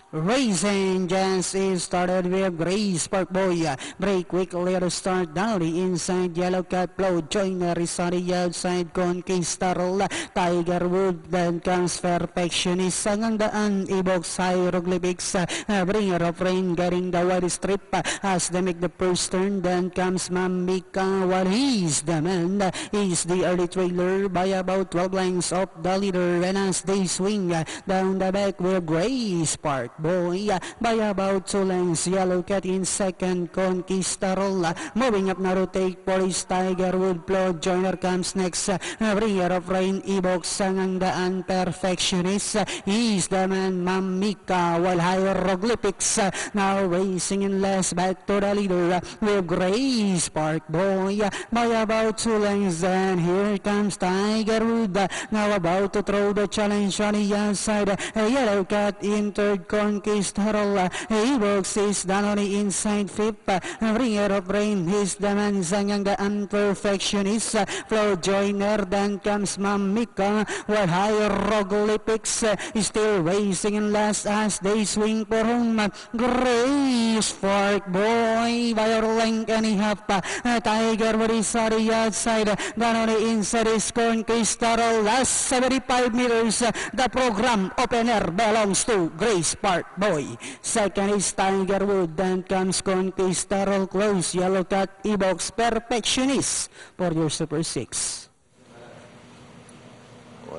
Racing just is started with Grace Park Boy. Break quickly to start down the inside. Yellow Cat Flow. Joiner is on the outside. Conquistador. Tiger Wood. Then comes Perfectionist. Sangandaan. Evox Hieroglyphics. Bringer of Rain getting the wide strip as they make the first turn. Then comes Mamika. While he's the man. He's the early trailer by about 12 lengths of the leader. And as they swing down the back with Grace Park Boy by about 2 lengths. Yellow Cat in second. Conquistador moving up now to take police. Tiger Wood Flow. Joiner comes next. Bringer of Rain. Evox Sangandaan. Perfectionist. He's the man. Mamika. While Hieroglyphics now racing in last back to the leader with Grace Park Boy by about 2 lengths. And here comes Tiger Wood now about to throw the challenge on the outside. Yellow Cat in third. Conquistador. Evox is down on the inside fifth. Bringer of Rain is the man. Sangandaan. Perfectionist. Flow Joiner. Then comes Mamika. While Hieroglyphics is still racing in last as they swing for home. Grace Park Boy by a length and a half. Tiger Wood is on the outside. Down on the inside is Conquistador. Last 75 meters. The program opener belongs to Grace Park Boy. Second is Tiger Wood. Then comes Conquistador. Close. Yellow Cat. Evox Perfectionist for your Super 6.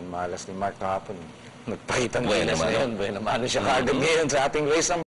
Malas ni Mark kahapon. Nagpahitang buenas na yun. Buena mano siya kagad ngayon sa ating race.